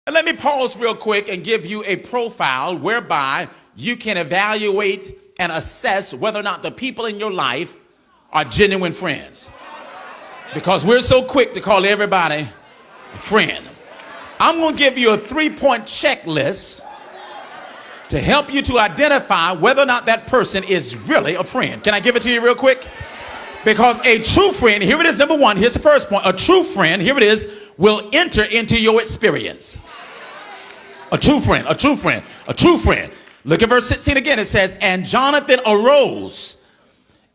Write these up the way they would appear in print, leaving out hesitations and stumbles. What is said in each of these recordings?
Let me pause real quick and give you a profile whereby you can evaluate and assess whether or not the people in your life are genuine friends. Because we're so quick to call everybody a friend. I'm going to give you a 3-point checklist to help you to identify whether or not that person is really a friend. Can I give it to you real quick? Because a true friend, here it is, number one, here's the first point. A true friend, here it is, will enter into your experience. A true friend, a true friend, a true friend. Look at verse 16 again. It says, and Jonathan arose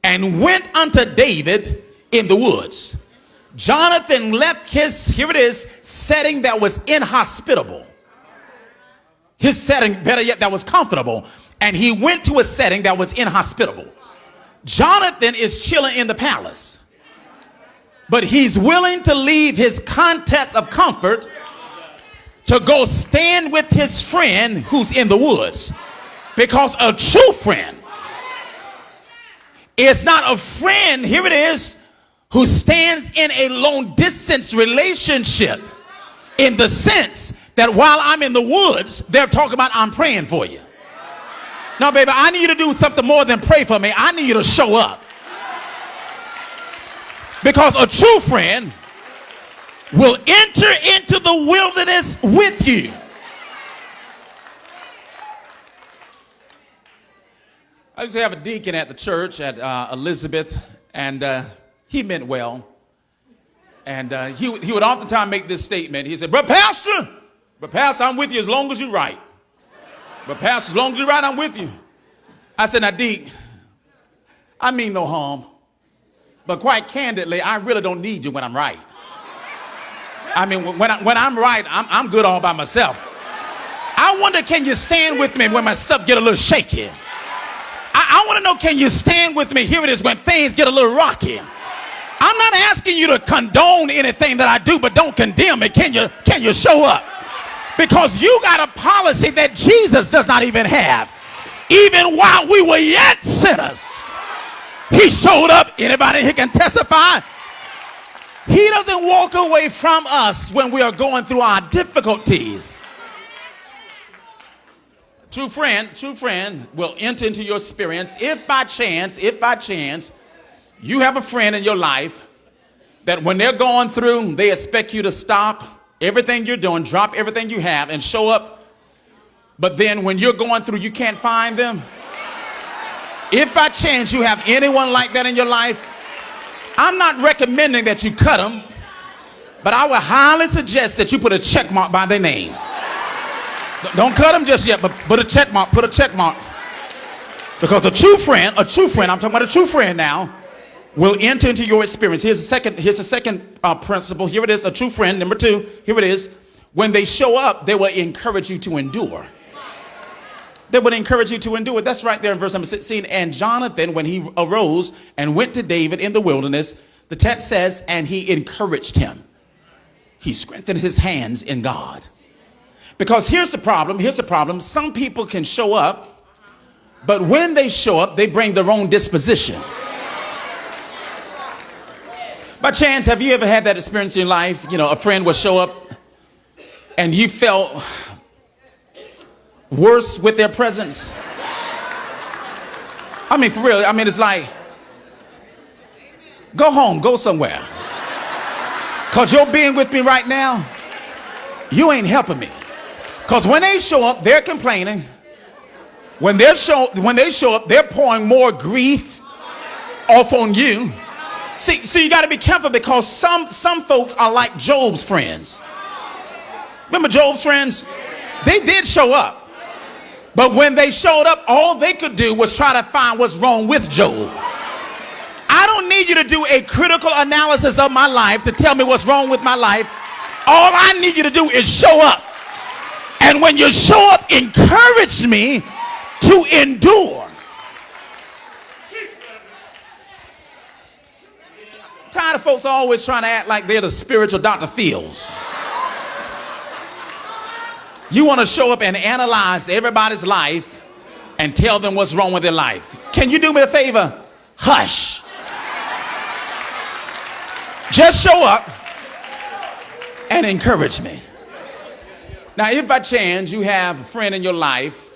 and went unto David in the woods. Jonathan left his, here it is, setting that was inhospitable. His setting, better yet, that was comfortable. And he went to a setting that was inhospitable. Jonathan is chilling in the palace. But he's willing to leave his context of comfort to go stand with his friend who's in the woods. Because a true friend is not a friend, here it is, who stands in a long distance relationship in the sense that while I'm in the woods, they're talking about I'm praying for you. No, baby, I need you to do something more than pray for me. I need you to show up. Because a true friend will enter into the wilderness with you. I used to have a deacon at the church at Elizabeth, and he meant well. And he would oftentimes make this statement. He said, but Pastor, I'm with you as long as you're right. But Pastor, as long as you're right, I'm with you. I said, now, Deke, I mean no harm. But quite candidly, I really don't need you when I'm right. I mean, when I'm right, I'm good all by myself. I wonder, can you stand with me when my stuff get a little shaky? I want to know, can you stand with me? Here it is, when things get a little rocky. I'm not asking you to condone anything that I do, but don't condemn it. Can you show up? Because you got a policy that Jesus does not even have. Even while we were yet sinners, he showed up. Anybody here can testify? He doesn't walk away from us when we are going through our difficulties. True friend will enter into your experience if by chance, you have a friend in your life that when they're going through, they expect you to stop everything you're doing, drop everything you have, and show up. But then when you're going through, you can't find them. If by chance you have anyone like that in your life, I'm not recommending that you cut them, but I would highly suggest that you put a check mark by their name. Don't cut them just yet, but put a check mark, Because a true friend, I'm talking about a true friend now, will enter into your experience. Here's the second principle. Here it is, a true friend. Number two, here it is. When they show up, they will encourage you to endure. They would encourage you to endure. That's right there in verse number 16. And Jonathan, when he arose and went to David in the wilderness, the text says, and he encouraged him. He strengthened his hands in God. Because here's the problem. Some people can show up, but when they show up, they bring their own disposition. By chance, have you ever had that experience in your life? You know, a friend will show up and you felt worse with their presence. I mean, for real, it's like, go home, go somewhere. Because you're being with me right now, you ain't helping me. Because when they show up, they're complaining. When they show up, they're pouring more grief off on you. See, you got to be careful because some folks are like Job's friends. Remember Job's friends? They did show up. But when they showed up, all they could do was try to find what's wrong with Job. I don't need you to do a critical analysis of my life to tell me what's wrong with my life. All I need you to do is show up. And when you show up, encourage me to endure. Tired of folks always trying to act like they're the spiritual Dr. Phil's. You want to show up and analyze everybody's life and tell them what's wrong with their life. Can you do me a favor? Hush. Just show up and encourage me. Now, if by chance you have a friend in your life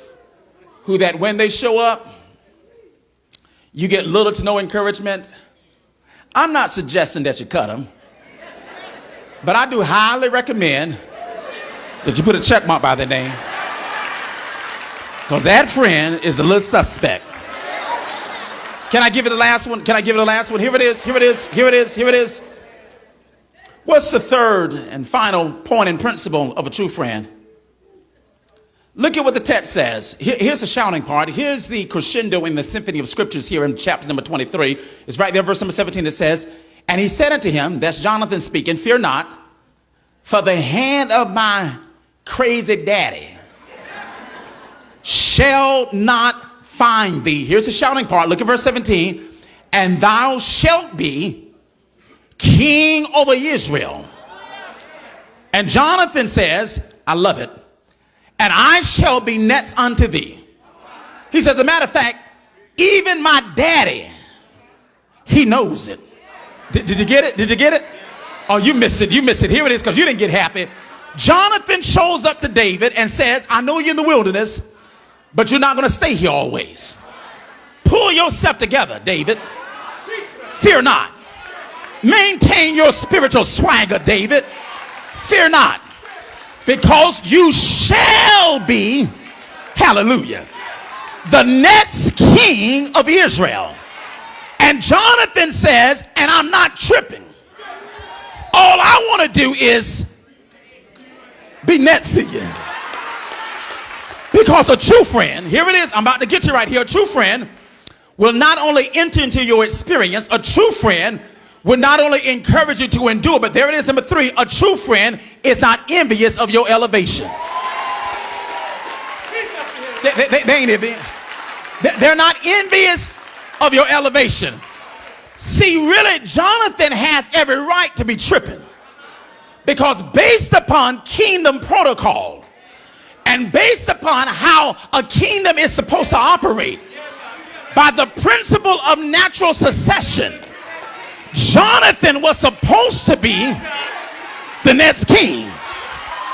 who that when they show up, you get little to no encouragement, I'm not suggesting that you cut them, but I do highly recommend that you put a check mark by their name, because that friend is a little suspect. Can I give you the last one? Can I give you the last one? Here it is, here it is, here it is, here it is. What's the third and final point and principle of a true friend? Look at what the text says. Here's the shouting part. Here's the crescendo in the symphony of scriptures here in chapter number 23. It's right there, verse number 17. It says, and he said unto him, that's Jonathan speaking, fear not, for the hand of my crazy daddy shall not find thee. Here's the shouting part. Look at verse 17. And thou shalt be king over Israel. And Jonathan says, I love it. And I shall be next unto thee. He says, as a matter of fact, even my daddy, he knows it. Did you get it? Did you get it? Oh, you missed it. You missed it. Here it is, because you didn't get happy. Jonathan shows up to David and says, I know you're in the wilderness, but you're not going to stay here always. Pull yourself together, David. Fear not. Maintain your spiritual swagger, David. Fear not. Because you shall be, hallelujah, the next king of Israel. And Jonathan says, and I'm not tripping. All I want to do is be next to you. Because a true friend, here it is, I'm about to get you right here. A true friend will not only enter into your experience, a true friend will not only encourage you to endure, but there it is, number 3, a true friend is not envious of your elevation. They ain't envious. They're not envious of your elevation. See, really, Jonathan has every right to be tripping, because based upon kingdom protocol and based upon how a kingdom is supposed to operate, by the principle of natural succession, Jonathan was supposed to be the next king.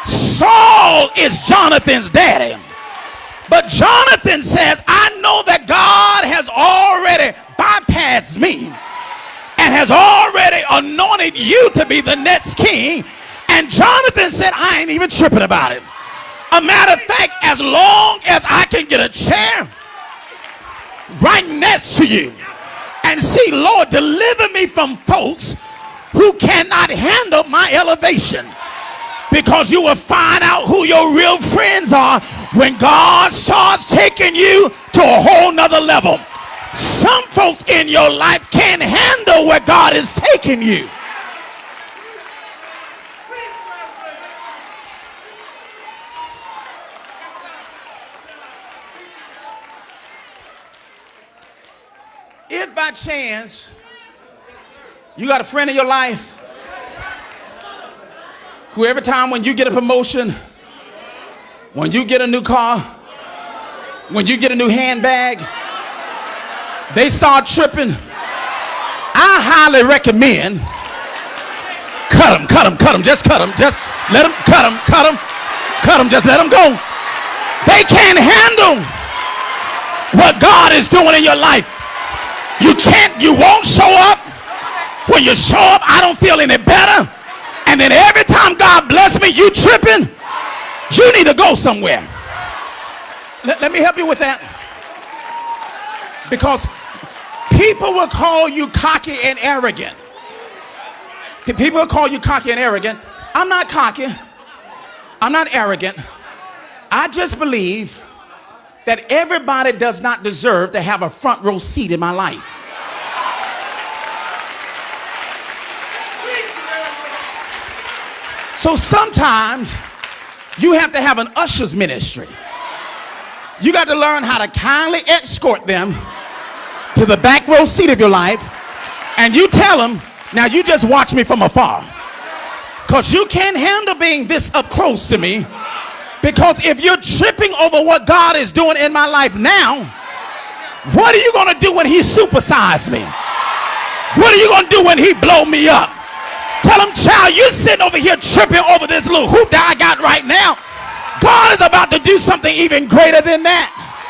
Saul is Jonathan's daddy. But Jonathan says, I know that God has already bypassed me and has already anointed you to be the next king. And Jonathan said, I ain't even tripping about it. A matter of fact, as long as I can get a chair right next to you, and see, Lord, deliver me from folks who cannot handle my elevation. Because you will find out who your real friends are when God starts taking you to a whole nother level. Some folks in your life can't handle where God is taking you. If by chance you got a friend in your life who every time when you get a promotion, when you get a new car, when you get a new handbag, they start tripping, I highly recommend cut them, just cut them, just let them, cut them, just let them go. They can't handle what God is doing in your life. You won't show up. When you show up, I don't feel any better. And then every time God bless me, you tripping. You need to go somewhere. Let me help you with that. Because people will call you cocky and arrogant. People will call you cocky and arrogant. I'm not cocky. I'm not arrogant. I just believe that everybody does not deserve to have a front row seat in my life. So sometimes you have to have an usher's ministry. You got to learn how to kindly escort them to the back row seat of your life, and you tell them, now you just watch me from afar, because you can't handle being this up close to me. Because if you're tripping over what God is doing in my life now, what are you going to do when he supersized me? What are you going to do when he blow me up? Tell him, child, you're sitting over here tripping over this little hoop that I got right now. God is about to do something even greater than that.